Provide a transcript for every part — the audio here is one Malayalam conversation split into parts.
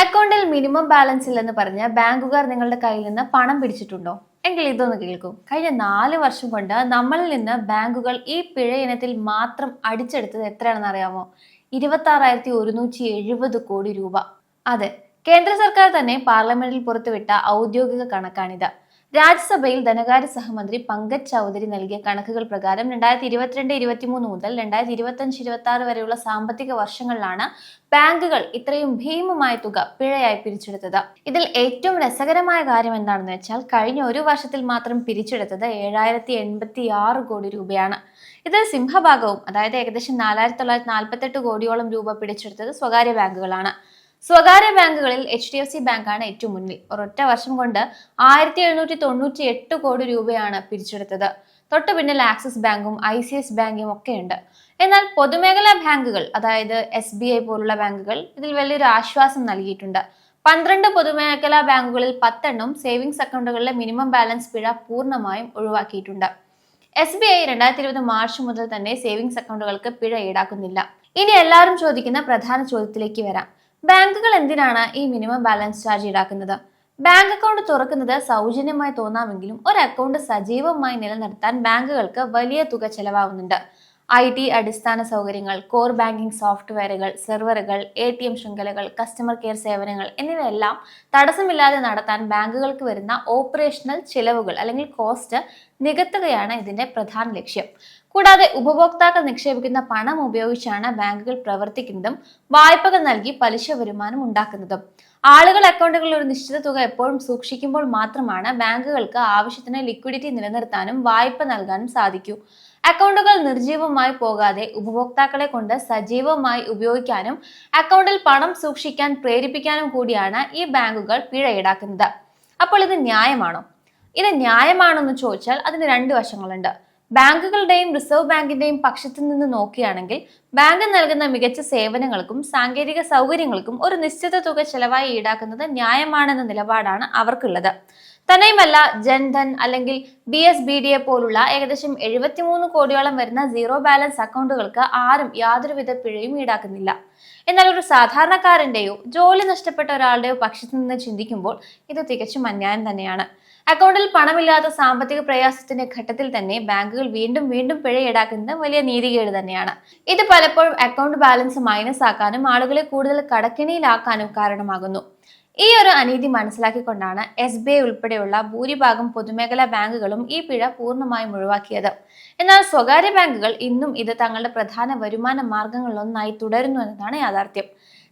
അക്കൗണ്ടിൽ മിനിമം ബാലൻസ് ഇല്ലെന്ന് പറഞ്ഞ് ബാങ്കുകാർ നിങ്ങളുടെ കയ്യിൽ നിന്ന് പണം പിടിച്ചിട്ടുണ്ടോ? എങ്കിൽ ഇതൊന്ന് കേൾക്കൂ. കഴിഞ്ഞ 4 വർഷം കൊണ്ട് നമ്മളിൽ നിന്ന് ബാങ്കുകൾ ഈ പിഴ ഇനത്തിൽ മാത്രം അടിച്ചെടുത്തത് എത്രയാണെന്ന് അറിയാമോ? 26,170 കോടി രൂപ. അതെ, കേന്ദ്ര സർക്കാർ തന്നെ പാർലമെന്റിൽ പുറത്തുവിട്ട ഔദ്യോഗിക കണക്കാണിത്. രാജ്യസഭയിൽ ധനകാര്യ സഹമന്ത്രി പങ്കജ് ചൗധരി നൽകിയ കണക്കുകൾ പ്രകാരം 2022-23 മുതൽ 2025-26 വരെയുള്ള സാമ്പത്തിക വർഷങ്ങളിലാണ് ബാങ്കുകൾ ഇത്രയും ഭീമമായ തുക പിഴയായി പിരിച്ചെടുത്തത്. ഇതിൽ ഏറ്റവും രസകരമായ കാര്യം എന്താണെന്ന് വെച്ചാൽ കഴിഞ്ഞ ഒരു വർഷത്തിൽ മാത്രം പിരിച്ചെടുത്തത് 7,086 കോടി രൂപയാണ്. ഇതിൽ സിംഹഭാഗവും, അതായത് ഏകദേശം 4,948 കോടിയോളം രൂപ പിടിച്ചെടുത്തത് സ്വകാര്യ ബാങ്കുകളാണ്. സ്വകാര്യ ബാങ്കുകളിൽ HDFC ബാങ്കാണ് ഏറ്റവും മുന്നിൽ. ഒരൊറ്റ വർഷം കൊണ്ട് 1,798 കോടി രൂപയാണ് പിരിച്ചെടുത്തത്. തൊട്ടു പിന്നിൽ ആക്സിസ് ബാങ്കും ICICI ബാങ്കും ഒക്കെയുണ്ട്. എന്നാൽ പൊതുമേഖലാ ബാങ്കുകൾ, അതായത് SBI പോലുള്ള ബാങ്കുകൾ ഇതിൽ വലിയൊരു ആശ്വാസം നൽകിയിട്ടുണ്ട്. 12 പൊതുമേഖലാ ബാങ്കുകളിൽ 10 സേവിങ്സ് അക്കൗണ്ടുകളിലെ മിനിമം ബാലൻസ് പിഴ പൂർണ്ണമായും ഒഴിവാക്കിയിട്ടുണ്ട്. SBI 2020 മാർച്ച് മുതൽ തന്നെ സേവിങ്സ് അക്കൗണ്ടുകൾക്ക് പിഴ ഈടാക്കുന്നില്ല. ഇനി എല്ലാവരും ചോദിക്കുന്ന പ്രധാന ചോദ്യത്തിലേക്ക് വരാം. ബാങ്കുകൾ എന്തിനാണ് ഈ മിനിമം ബാലൻസ് ചാർജ് ഈടാക്കുന്നത്? ബാങ്ക് അക്കൗണ്ട് തുറക്കുന്നത് സൗജന്യമായി തോന്നാമെങ്കിലും ഒരു അക്കൗണ്ട് സജീവമായി നിലനിർത്താൻ ബാങ്കുകൾക്ക് വലിയ തുക ചെലവാകുന്നുണ്ട്. IT അടിസ്ഥാന സൗകര്യങ്ങൾ, കോർ ബാങ്കിംഗ് സോഫ്റ്റ്വെയറുകൾ, സെർവറുകൾ, ATM ശൃംഖലകൾ, കസ്റ്റമർ കെയർ സേവനങ്ങൾ എന്നിവയെല്ലാം തടസ്സമില്ലാതെ നടത്താൻ ബാങ്കുകൾക്ക് വരുന്ന ഓപ്പറേഷണൽ ചിലവുകൾ അല്ലെങ്കിൽ കോസ്റ്റ് നികത്തുകയാണ് ഇതിന്റെ പ്രധാന ലക്ഷ്യം. കൂടാതെ ഉപഭോക്താക്കൾ നിക്ഷേപിക്കുന്ന പണം ഉപയോഗിച്ചാണ് ബാങ്കുകൾ പ്രവർത്തിക്കുന്നതും വായ്പകൾ നൽകി പലിശ വരുമാനം ഉണ്ടാക്കുന്നതും. ആളുകൾ അക്കൗണ്ടുകളിൽ ഒരു നിശ്ചിത തുക എപ്പോഴും സൂക്ഷിക്കുമ്പോൾ മാത്രമാണ് ബാങ്കുകൾക്ക് ആവശ്യത്തിന് ലിക്വിഡിറ്റി നിലനിർത്താനും വായ്പ നൽകാനും സാധിക്കൂ. അക്കൗണ്ടുകൾ നിർജീവമായി പോകാതെ ഉപഭോക്താക്കളെ കൊണ്ട് സജീവമായി ഉപയോഗിക്കാനും അക്കൗണ്ടിൽ പണം സൂക്ഷിക്കാൻ പ്രേരിപ്പിക്കാനും കൂടിയാണ് ഈ ബാങ്കുകൾ പിഴ ഈടാക്കുന്നത്. അപ്പോൾ ഇത് ന്യായമാണോ? ഇത് ന്യായമാണെന്ന് ചോദിച്ചാൽ അതിന് 2 വശങ്ങളുണ്ട്. ബാങ്കുകളുടെയും റിസർവ് ബാങ്കിന്റെയും പക്ഷത്തു നിന്ന് നോക്കുകയാണെങ്കിൽ ബാങ്ക് നൽകുന്ന മികച്ച സേവനങ്ങൾക്കും സാങ്കേതിക സൗകര്യങ്ങൾക്കും ഒരു നിശ്ചിത തുക ചെലവായി ഈടാക്കുന്നത് ന്യായമാണെന്ന നിലപാടാണ് അവർക്കുള്ളത്. തന്നെയുമല്ല, ജൻധൻ അല്ലെങ്കിൽ BSBDA പോലുള്ള ഏകദേശം 73 കോടിയോളം വരുന്ന സീറോ ബാലൻസ് അക്കൗണ്ടുകൾക്ക് ആരും യാതൊരുവിധ പിഴയും ഈടാക്കുന്നില്ല. എന്നാൽ ഒരു സാധാരണക്കാരന്റെയോ ജോലി നഷ്ടപ്പെട്ട ഒരാളുടെയോ പക്ഷത്തു നിന്ന് ചിന്തിക്കുമ്പോൾ ഇത് തികച്ചും അന്യായം തന്നെയാണ്. അക്കൗണ്ടിൽ പണമില്ലാത്ത സാമ്പത്തിക പ്രയാസത്തിന്റെ ഘട്ടത്തിൽ തന്നെ ബാങ്കുകൾ വീണ്ടും വീണ്ടും പിഴ ഈടാക്കുന്നത് വലിയ നീതികേട് തന്നെയാണ്. ഇത് പലപ്പോഴും അക്കൗണ്ട് ബാലൻസ് മൈനസ് ആക്കാനും ആളുകളെ കൂടുതൽ കടക്കിണിയിലാക്കാനും കാരണമാകുന്നു. ഈ ഒരു അനീതി മനസ്സിലാക്കിക്കൊണ്ടാണ് SBI ഉൾപ്പെടെയുള്ള ഭൂരിഭാഗം പൊതുമേഖലാ ബാങ്കുകളും ഈ പിഴ പൂർണ്ണമായും ഒഴിവാക്കിയത്. എന്നാൽ സ്വകാര്യ ബാങ്കുകൾ ഇന്നും ഇത് തങ്ങളുടെ പ്രധാന വരുമാന മാർഗങ്ങളിലൊന്നായി തുടരുന്നു എന്നതാണ് യാഥാർത്ഥ്യം.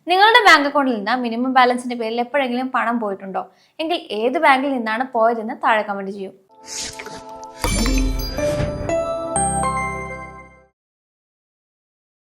നിങ്ങളുടെ ബാങ്ക് അക്കൗണ്ടിൽ നിന്ന് മിനിമം ബാലൻസിന്റെ പേരിൽ എപ്പോഴെങ്കിലും പണം പോയിട്ടുണ്ടോ? എങ്കിൽ ഏത് ബാങ്കിൽ നിന്നാണ് പോയതെന്ന് താഴെ കമന്റ് ചെയ്യൂ.